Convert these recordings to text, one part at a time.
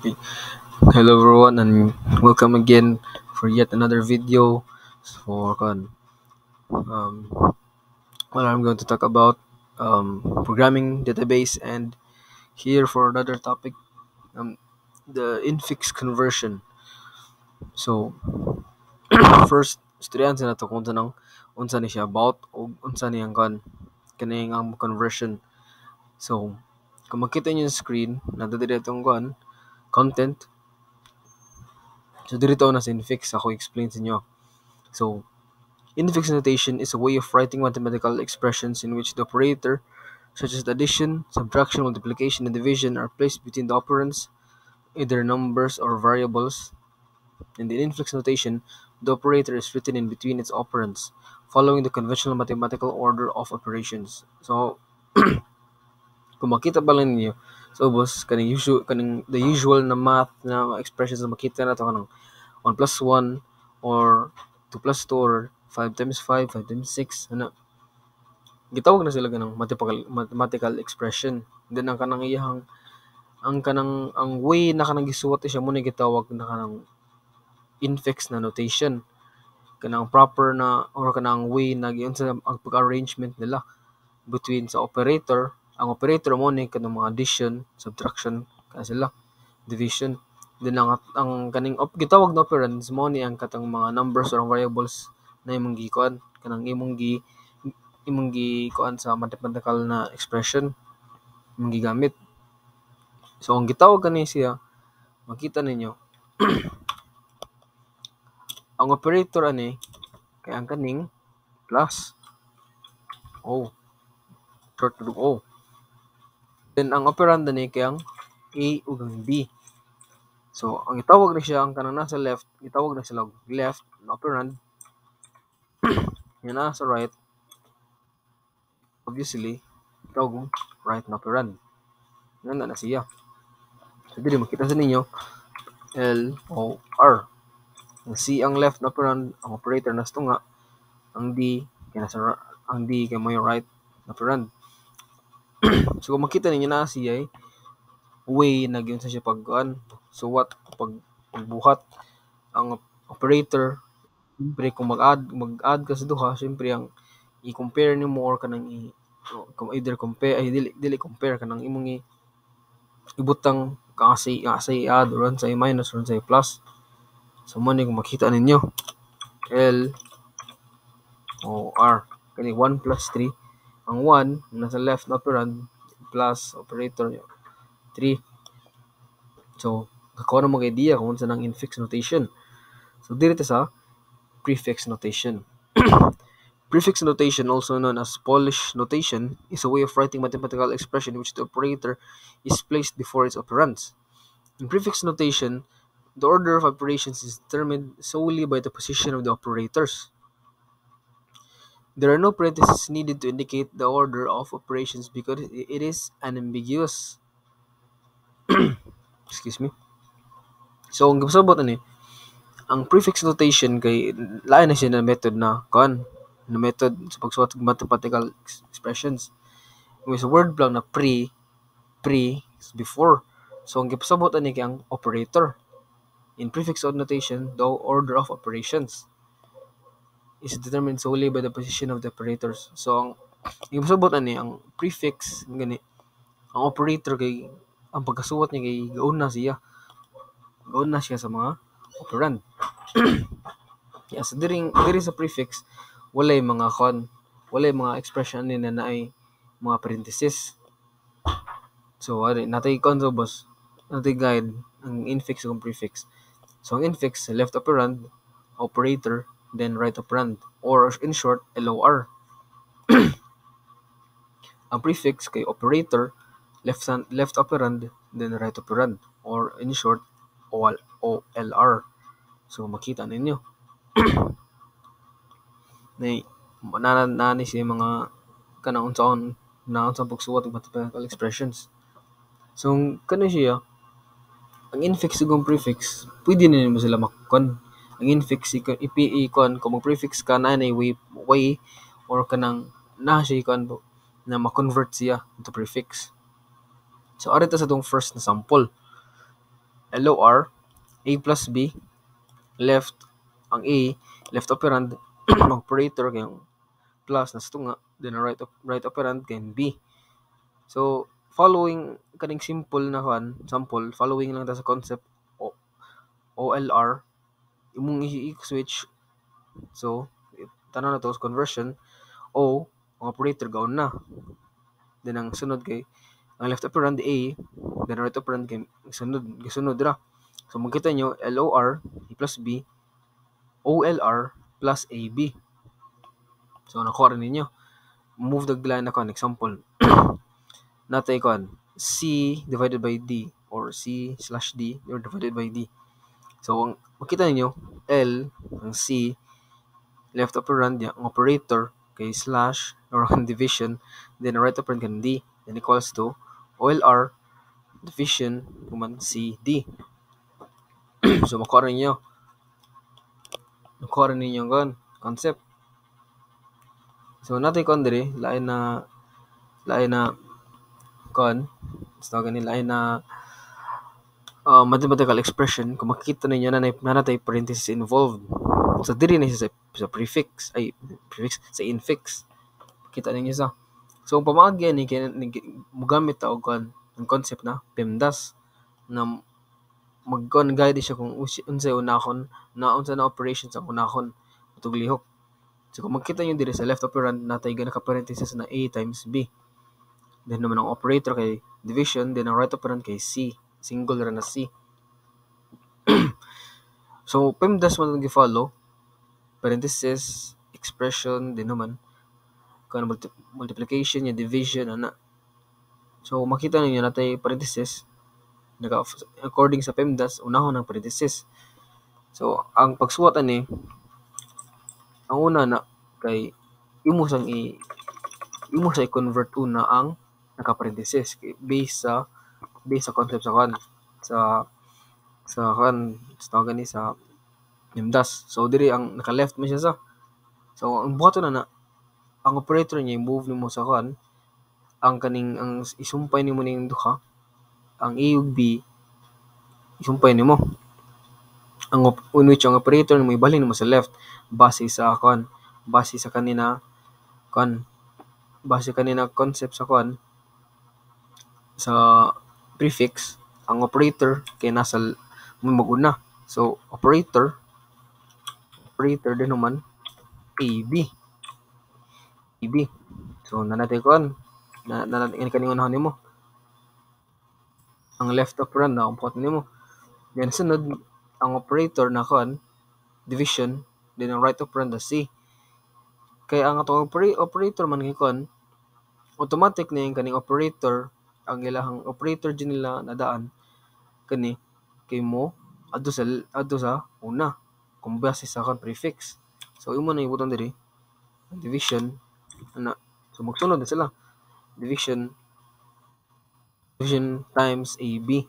Okay. Hello everyone and welcome again for yet another video for well, I'm going to talk about programming database, and here for another topic, um, the infix conversion. So first student na to kung tanang unsa ni siya about o unsa ni ang kaning ang conversion. So kung makita niyo yung screen nadadiri itong content. So dito na sa infix ako explain sa inyo. So infix notation is a way of writing mathematical expressions in which the operator, such as addition, subtraction, multiplication, and division, are placed between the operands, either numbers or variables. In the infix notation, the operator is written in between its operands, following the conventional mathematical order of operations. So, kung makita pa lang ninyo, so boss, kaning the usual na math na expressions na makita na to kanang 1 plus 1 or 2 plus 2 or 5 times 5, 5 times 6, ano, gitawag na sila ganang mathematical expression. Then ang kanang iyang ang way na kanang gisuwat siya mo na gitawag na kanang infix na notation. Kanang proper na or kanang way na giun sa ang pag-arrangement nila between sa operator. Ang operator mo ni kanang mga addition, subtraction, kana sila, division. Then ang kaning gitawag na operands mo ni ang katang mga numbers or variables na imong gikuan kanang imong gikuan sa mathematical na expression imong gigamit. So ang gitawag kani siya, makita ninyo, ang operator ani kay ang kaning plus O, short to O. Then ang operand ni kay ang A ug ang B. So ang gitawag na siya ang kanang nasa left, gitawag na sila left na operand. Yung nasa right, obviously, gitawag right na operand. Yan na siya. So dili makita sa ninyo L O R. Ang C ang left na operand, ang operator na tunga, ang D kay may right na operand. So kung makita ninyo na siya way na gyud sa siya pagkuan. So what pagbuhat ang operator, siyempre kung mag-add ka sa duha, siyempre ang i-compare nimo or kanang either compare ay dili compare kanang imong ibutang kasi i-add or sa i-minus or sa i-plus. So mo ni kung makita ninyo L O R kani 1 plus 3, ang 1 nasa left na operand plus operator 3. So kakuha na mo idea kung unsa nang infix notation. So dito sa prefix notation. Prefix notation, also known as Polish notation, is a way of writing mathematical expression in which the operator is placed before its operands. In prefix notation, the order of operations is determined solely by the position of the operators. There are no parentheses needed to indicate the order of operations because it is unambiguous. Excuse me. So, ang gabasabot ang prefix notation kay lain na siya na method na method sa pagsuwat ng mathematical expressions. May sa word lang na pre is before. So ang gipasabot ani kay ang operator. In prefix notation, the order of operations is determined solely by the position of the operators. So ang gipasabot ani ang prefix gani ang operator kay ang pagkasuwat niya kay gauna siya sa mga operand. Yes, diri sa prefix walay mga expression ni na naay mga parenthesis. So natay boss, natay guide ang infix ug prefix. So ang infix left operand, operator, then right operand, or in short LOR. Ang prefix kay operator, left operand, then right operand, or in short OLR. So makita ninyo nani siya mga kanang unsaon na unsang pagsuwat og mathematical expressions. So kano siya ang infix ug prefix pwede na nimo sila makon. Ang infix ikon kung mag-prefix ka na way or kanang na siya ikon na ma-convert siya into prefix. So ari ta sa tong first na sample. LOR, A plus B, left ang A, left operand, operator kayong plus na tunga, then ang right operand kayong B. So following kaning simple na sample, following lang ta sa concept OLR, imong i-switch. So tanan na to conversion, O ang operator gaon na. Then ang sunod kay ang left operand A, then right operand kay gisunod ra. So makita nyo LOR A plus B, OLR plus AB. So nakuha rin ninyo. Move the line na example. Natay C divided by D or C slash D or divided by D. So ang makita niyo L ang C, left operand niya ang operator kay slash or ang division, then right operand kan D, then equals to OLR division human C D. So makuha rin ninyo ang concept. So natay diri lain na lain na mathematical expression. Kung makikita ninyo na natay parenthesis involved. So diri na siya sa prefix sa infix. Kita ninyo sa. So ang pamaagyan ni mugamit ta og ang concept na PEMDAS na guide siya kung unsay unahon na unsa na operations ang unahon utog lihok. So kung makita niyo diri sa left operand natay gana ka parenthesis na A times B. Then naman ang operator kay division, then ang right operand kay C. Single ra na C. So PEMDAS man ang gi-follow, parenthesis, expression, din naman kan multiplication, yung division ana. So makita ninyo natay parenthesis according sa PEMDAS unahon ang parenthesis. So ang pagsuwat ani ang una na kay imo sa i-convert una ang naka-parenthesis based sa concept sa tawag ni sa PEMDAS. So diri ang naka-left man siya sa. So ang buhaton na ang operator niya i-move nimo sa ang isumpay nimo ning duha, ang A ug B isumpay nimo. Ang operator nimo ibalhin nimo sa left base sa kanina concept sa prefix. Ang operator kay nasa maguna. So operator din naman AB. So nanatay kaning unahon nimo ang left operand na umpot nimo. Then sunod ang operator na division, then ang right operand na C. Kaya ang atong operator man gikon automatic na yung kaning operator, ang ilahang operator din nila nadaan kani kay mo adto sa una kung base sa prefix. So imo na ibuton diri division ana. So magsunod na sila division times AB.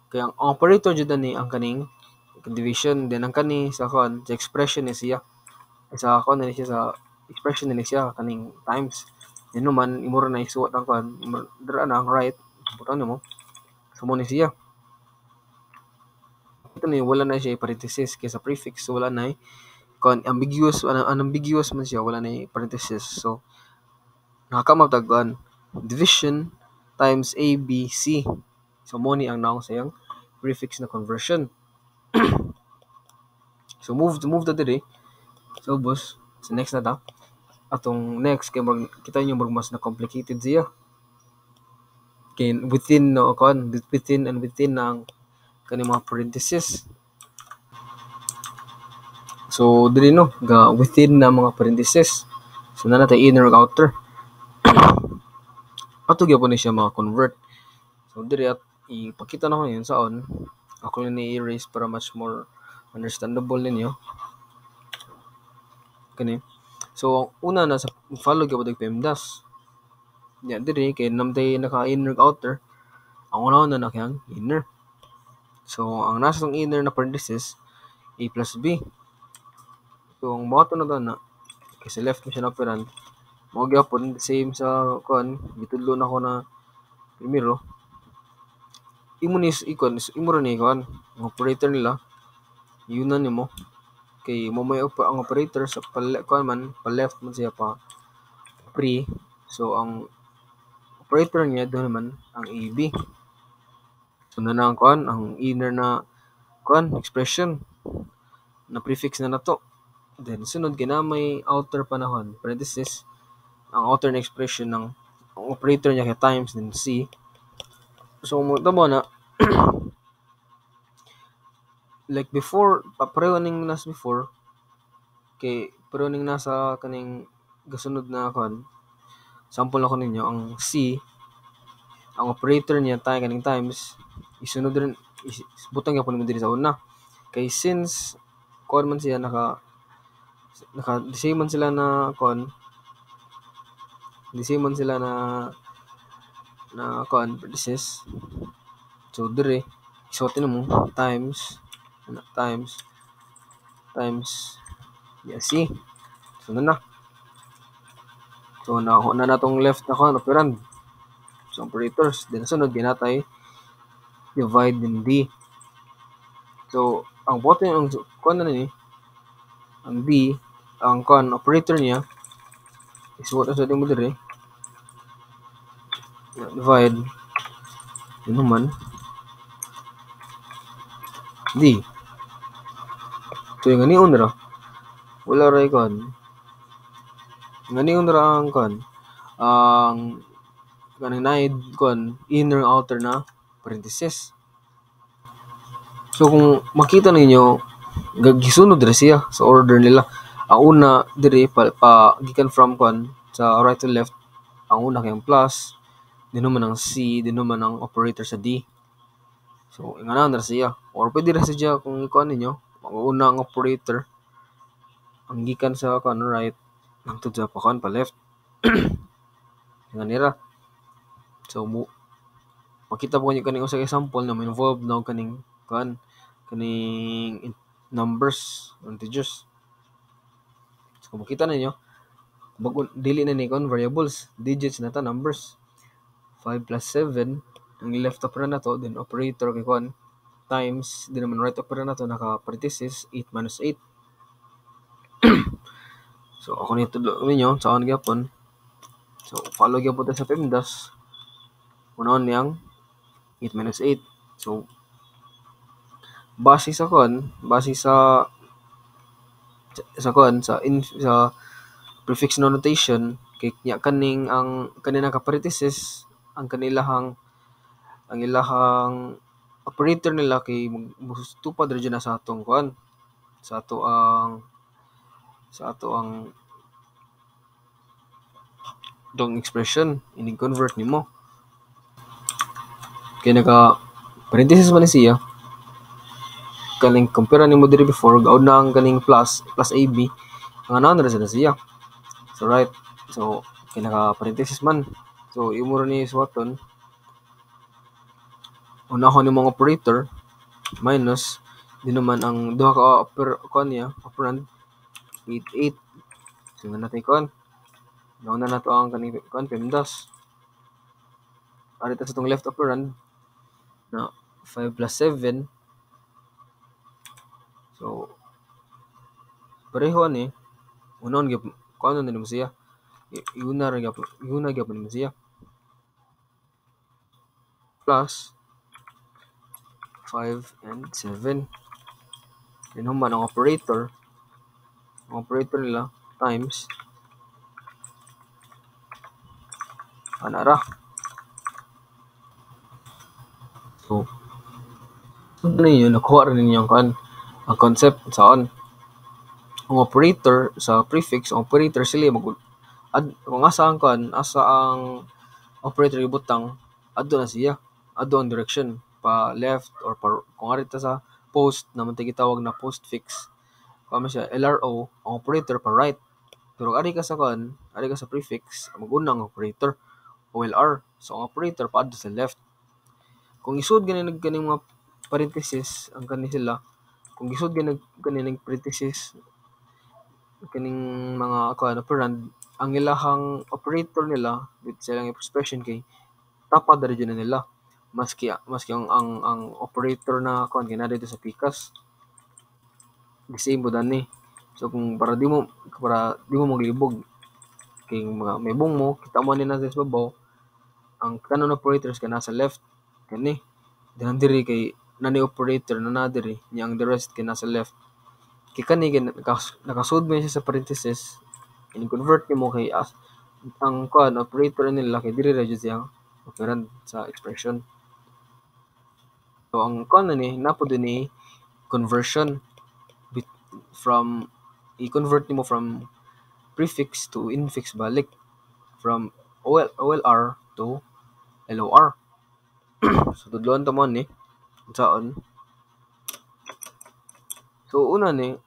Kaya ang operator jud ni ang kaning division, then ang kani sa sa expression ni siya sa expression ni siya kaning times. Then naman imo ra na isuwat ang dira na ang right buton mo so mo ni siya. Ito ni wala na siya parenthesis kay sa prefix, so wala na ambiguous man siya, wala na parenthesis. So nakakamagtagban division times ABC. So mo ni ang naong sayang prefix na conversion. So move ta diri. So boss, sa next na ta. Atong next kay kita niyo mas na complicated siya. Kay within ang kani mga parenthesis. So diri within na mga parenthesis. So na natay inner ug outer. Ato gyapon ni siya convert. So diri at ipakita na ko yun saon. Ako lang ni-erase para much more understandable ninyo. Kani. So una na sa follow gyapon og PEMDAS. Nya diri kay namtay naka-inner ug outer. Ang una na kayang inner. So ang nasa tong inner na parenthesis A plus B. So ang bottom na kasi left mo siya na operand. Mao gyapon same sa gitudlo na ko na primero. imo rin ikon ang operator nila yun na nimo kay mo may ang operator sa kuan man pa left man siya pa pre, so ang operator niya doon naman ang AB. So na ang kuan ang inner na kuan expression na prefix na nato. Then sunod may outer panahon parenthesis ang outer na expression ng ang operator niya kay times then C. So mo tamo na like before pareho ning nas before kay pareho ning nasa kaning gasunod na kuan. Sample ako ninyo ang C ang operator niya tayo kaning times isunod rin butang gyapon mo diri sa una kay since kuan man siya naka the same man sila na kuan the same man sila na kuan this so dire isuotin mo times yeah see so na so na natong left na kuan operand so operators then sunod ginatay divide din D. So, ang bote ang kuan na ni ang D, ang kuan operator niya is what sa mo dire. Divide yun naman D. So, yung ganiun ra wala ra kuan. Ganiun ra ang kuan ang kanang naid kuan inner outer na parenthesis. So kung makita ninyo gisunod ra siya sa order nila. Ang una dire pa gikan from kuan sa right to left. Ang una kay ang plus, din naman ang C, din naman ang operator sa D. So ingana na siya. Or pwede ra siya kung ikuan ninyo, ang una ang operator ang gikan sa kuan right hangtod sa pa kuan pa left. Nganira. So makita po niyo kaning usa ka example na may involved na kaning kuan kaning numbers, integers. So kung makita ninyo, bago dili na ni kon variables, digits na ta numbers. 5 plus 7 ang left opera na to, then operator kay kuan times din naman right opera na to naka parenthesis 8 minus 8. So ako nito ninyo sa on gyapon. So follow gyapon ta sa PEMDAS. Unaon niyang 8 minus 8. So base sa kuan sa prefix notation kay nya kaning ang kanina ka parenthesis ang ilahang operator nila kay tupad ra na sa atong kuan sa ato ang dong expression ini convert nimo kay naka parenthesis man siya kaning compare nimo diri before gaud na ang kaning plus AB ang ana ra siya so right so kay naka parenthesis man so imo ra ni suwaton unahon ni mga operator minus di naman ang duha ka operand 8 so nga natin kuan nauna na to ang kaning kuan PEMDAS arita sa tong left operand na 5 plus 7 so pareho ni unon gyud kuan na nimo siya iuna gyapon nimo siya plus 5 and 7 then human ang operator nila times anara so ano yun nakuha rin ninyo ang concept saan ang operator sa prefix ang operator sila kung asa ang operator ibutang adto na siya adto ang direction pa left or kung arita sa post naman gitawag na postfix kamo siya LRO ang operator pa right pero ari ka sa prefix mag-unang operator OLR so ang operator pa adto sa left kung isud ganing mga parenthesis ang sila kung isud ganing parenthesis kaning mga operand ang ilahang operator nila with silang expression kay tapad ra nila maski ang operator na kuan kay dito sa pikas disable ani. So kung para di mo maglibog kay mga may bung mo kita mo ni nasa babaw ang kanon operators ka nasa left kani dan diri kay nani operator na nadiri nya ang the rest kay nasa left kay kani nakasud mo siya sa parenthesis in-convert nimo kay as ang kuan operator nila kay diri ra jud siya operand sa expression. So ang kuan na ni napod ni conversion from i-convert nimo from prefix to infix balik from OLR to LOR. So tudlon ta mo ni unsaon. So una ni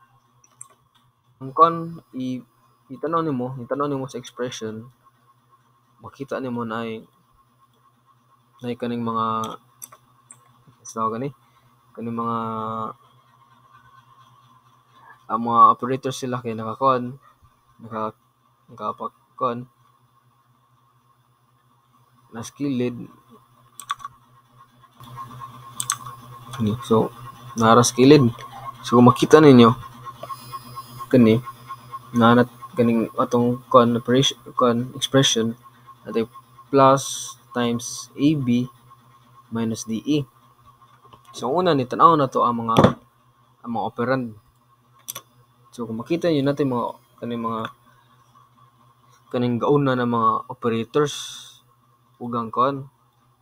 ang kuan itanaw nimo sa expression makita nimo na kaning mga sao gani kaning mga operators sila kay naka nakapag na skilled so nara skilled so kung makita ninyo kani nanat kaning atong operation expression atay plus times AB minus DE. So una ni tan-aw na to ang mga operand. So kung makita niyo natin kaning gauna na mga operators ug ang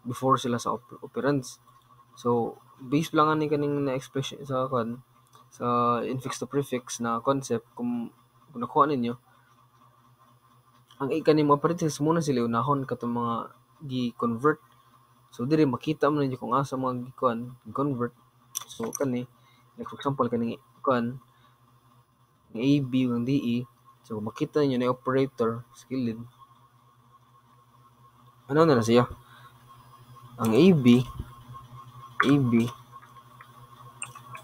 before sila sa operands. So base lang ani kaning na expression sa infix to prefix na concept kung nakuha ninyo ang kaning mga operators muna sila unahon katong mga gi-convert. So diri makita mo ninyo kung asa mga convert. So kani like for example kaning AB ug DE. So makita niyo na operator skilled. Ano na siya? Ang AB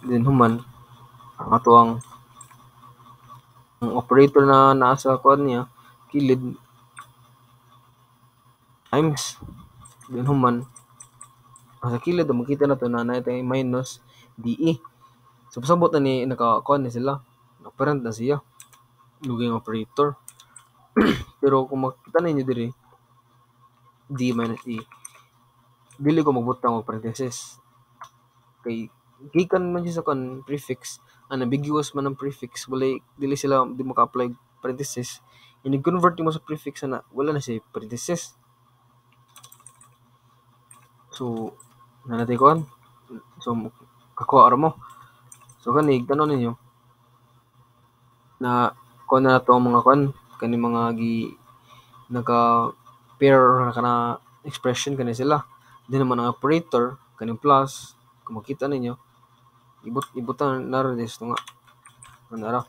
din human ang atuang ang operator na nasa niya kilid times din human sa kilid makita na to na natay minus DE. So pasabot na ni ni sila operand na siya luging operator. Pero kung makita ninyo diri D minus E dili ko magbutang og parenthesis kay gikan man siya sa prefix ambiguous man ang prefix di maka-apply parenthesis ini-convert mo sa prefix na wala na siya parenthesis. So nanatay so kakuha ra mo so kani tanon ninyo na na to ang mga kani mga naka pair na expression kani sila din naman ang operator kaning plus kung makita ninyo ibutan na rin ito nga nara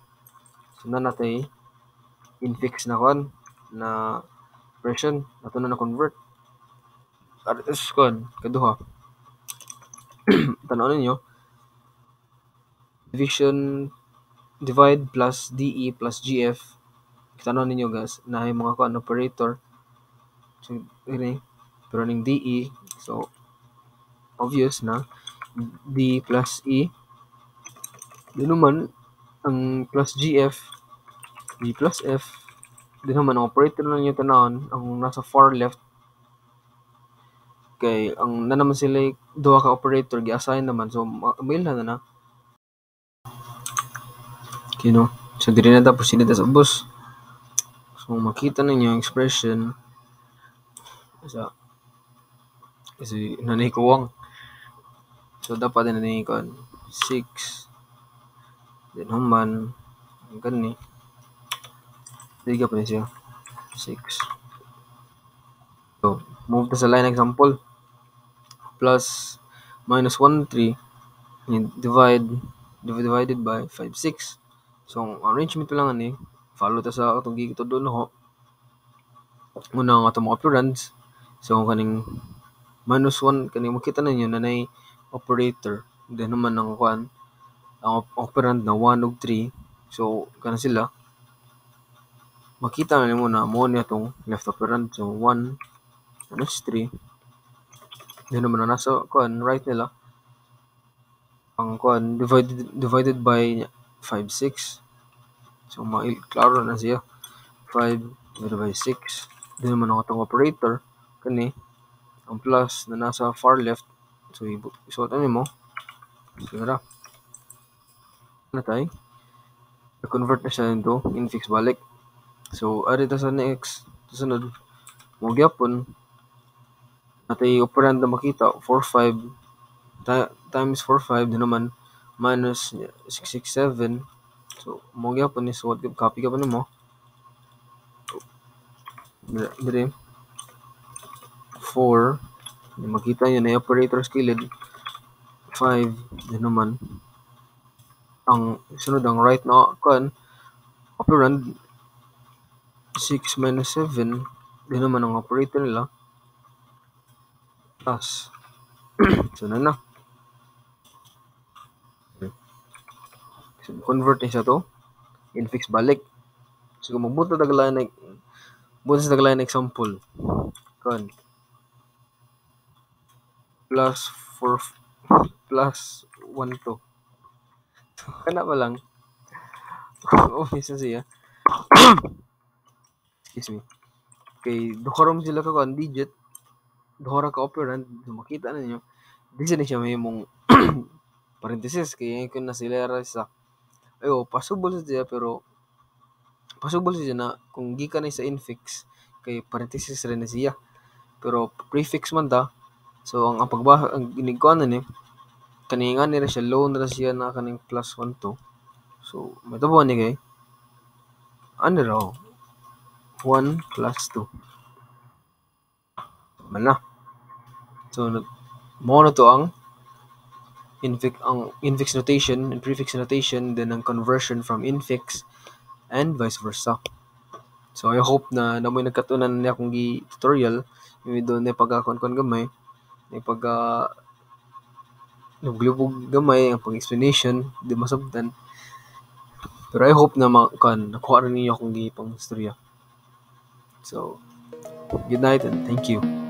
so na natay infix na na expression nato na convert is kaduha tanaw ninyo divide plus DE plus GF tanaw ninyo guys na ay mga operator so ini pero ning DE so obvious na D plus E din naman ang plus GF D plus F din naman ang operator na ninyo tanawon ang nasa far left kay ang na naman sila duha ka operator gi-assign naman so mail na kino so diri na tapos sila sa ubos so makita ninyo ang expression sa kasi nanay kuwang so dapat na ni 6 din human ang gani diga pa siya 6 so move to sa line example plus minus 1 3 divided by 5 6 so ang arrangement lang ani follow ta sa atong gigitudlo no una ang atong mga operands so kaning minus 1 kaning makita ninyo na nay operator then naman ang ang operand na 1 ug 3 so kana sila makita na nimo na mo ni atong left operand so 1 minus 3 Di naman na nasa kuan right nila ang kuan divided by 5 6. So klaro na siya 5 divided by 6. Di naman ako itong operator kani ang plus na nasa far left. So isuot mo. So na natay convert na siya into infix balik. So ari ta sa next sunod mo gyapon natay operand na makita 45 times 45 din naman minus 667. So mo gyapon is what copy ka pa nimo dire 4 makita niyo na operator skilled 5 din naman ang sunod ang right na kan operand 6 minus 7 din naman ang operator nila plus so na so, convert niya to infix balik so kung magbuto taglayan example kan plus 4 plus 1 to kana pa lang office na siya excuse me kay duharom sila ka kan digit duhara ka operand so makita na ninyo di siya may mong parenthesis kaya kung nasilera sa ayo possible siya pero possible siya na kung gikan na sa infix kay parenthesis rin na siya pero prefix man ta so ang pagbasa ang ginikuan na ni kaningan nila siya low na siya na kaning plus 1 to so matabo ni kay ano raw 1 plus 2 man na so mo na to ang infix notation and prefix notation then ang conversion from infix and vice versa. So I hope na namoy nagkatunan niya akong tutorial yung doon na pagkakon gamay na pag naglubog gamay ang pag-explanation di masabtan pero I hope na nakuha rin niyo akong gipang istorya. So good night and thank you.